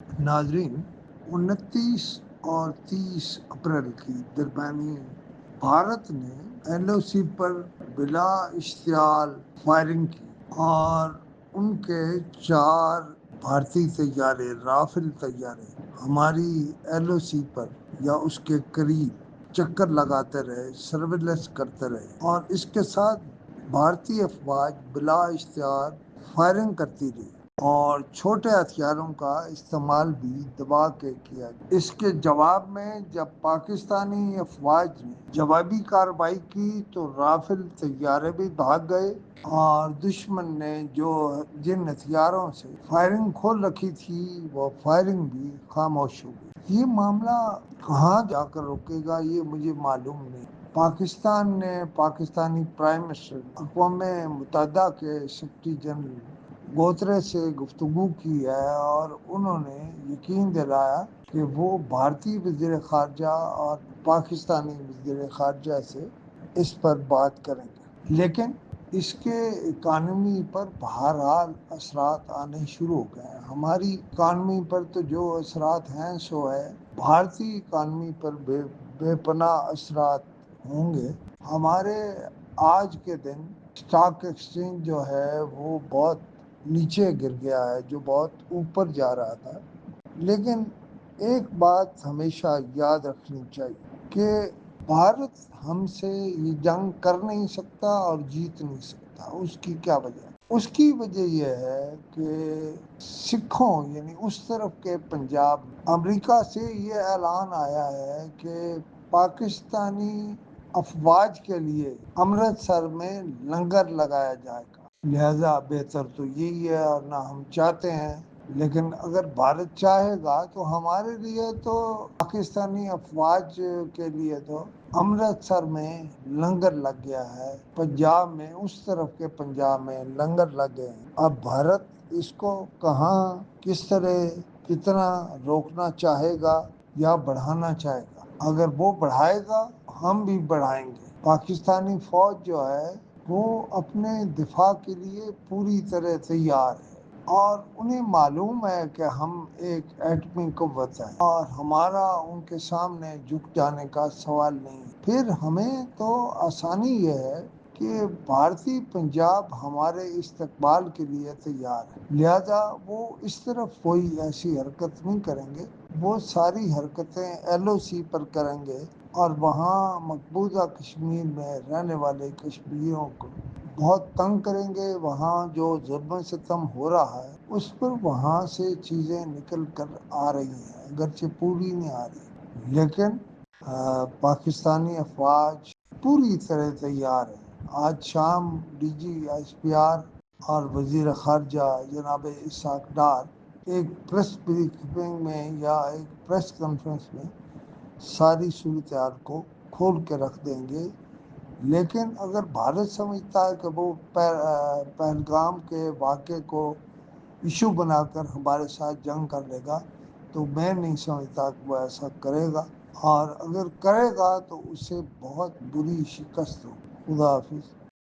ناظرین، 29 اور 30 اپریل کی درمیانی بھارت نے ایل او سی پر بلا اشتعال فائرنگ کی اور ان کے 4 بھارتی طیارے، رافیل طیارے، ہماری ایل او سی پر یا اس کے قریب چکر لگاتے رہے، سرویلنس کرتے رہے، اور اس کے ساتھ بھارتی افواج بلا اشتعال فائرنگ کرتی رہی اور چھوٹے ہتھیاروں کا استعمال بھی دبا کے کیا۔ اس کے جواب میں جب پاکستانی افواج نے جوابی کارروائی کی تو رافیل طیارے بھی بھاگ گئے اور دشمن نے جن ہتھیاروں سے فائرنگ کھول رکھی تھی وہ فائرنگ بھی خاموش ہو گئی۔ یہ معاملہ کہاں جا کر رکے گا یہ مجھے معلوم نہیں۔ پاکستان نے پاکستانی پرائم منسٹر اقوام متحدہ کے سیکرٹری جنرل گوترے سے گفتگو کی ہے اور انہوں نے یقین دلایا کہ وہ بھارتی وزیر خارجہ اور پاکستانی وزیر خارجہ سے اس پر بات کریں گے، لیکن اس کے اکانومی پر بہرحال اثرات آنے شروع ہو گئے ہیں۔ ہماری اکانومی پر تو جو اثرات ہیں سو ہے، بھارتی اکانومی پر بے پناہ اثرات ہوں گے۔ ہمارے آج کے دن اسٹاک ایکسچینج جو ہے وہ بہت نیچے گر گیا ہے، جو بہت اوپر جا رہا تھا، لیکن ایک بات ہمیشہ یاد رکھنی چاہیے کہ بھارت ہم سے یہ جنگ کر نہیں سکتا اور جیت نہیں سکتا۔ اس کی کیا وجہ ہے؟ اس کی وجہ یہ ہے کہ سکھوں یعنی اس طرف کے پنجاب، امریکہ سے یہ اعلان آیا ہے کہ پاکستانی افواج کے لیے امرتسر میں لنگر لگایا جائے گا، لہذا بہتر تو یہی ہے، اور نہ ہم چاہتے ہیں، لیکن اگر بھارت چاہے گا تو ہمارے لیے تو پاکستانی افواج کے لیے تو امرتسر میں لنگر لگ گیا ہے، پنجاب میں اس طرف کے پنجاب میں لنگر لگ گئے ہیں۔ اب بھارت اس کو کہاں، کس طرح، کتنا روکنا چاہے گا یا بڑھانا چاہے گا؟ اگر وہ بڑھائے گا ہم بھی بڑھائیں گے۔ پاکستانی فوج جو ہے وہ اپنے دفاع کے لیے پوری طرح تیار ہے اور انہیں معلوم ہے کہ ہم ایک ایٹمی قوت ہیں اور ہمارا ان کے سامنے جھک جانے کا سوال نہیں۔ پھر ہمیں تو آسانی یہ ہے کہ بھارتی پنجاب ہمارے استقبال کے لیے تیار ہے، لہذا وہ اس طرف کوئی ایسی حرکت نہیں کریں گے۔ وہ ساری حرکتیں ایل او سی پر کریں گے اور وہاں مقبوضہ کشمیر میں رہنے والے کشمیریوں کو بہت تنگ کریں گے۔ وہاں جو ظلم و ستم ہو رہا ہے اس پر وہاں سے چیزیں نکل کر آ رہی ہیں، اگرچہ پوری نہیں آ رہی، لیکن پاکستانی افواج پوری طرح تیار ہے۔ آج شام D G S P R اور وزیر خارجہ جناب اسحاق ڈار ایک پریس بریفنگ میں یا ایک پریس کانفرنس میں ساری صورتحال کو کھول کے رکھ دیں گے، لیکن اگر بھارت سمجھتا ہے کہ وہ پہلگام کے واقعے کو ایشو بنا کر ہمارے ساتھ جنگ کر لے گا تو میں نہیں سمجھتا کہ وہ ایسا کرے گا، اور اگر کرے گا تو اسے بہت بری شکست ہو۔ خدا حافظ۔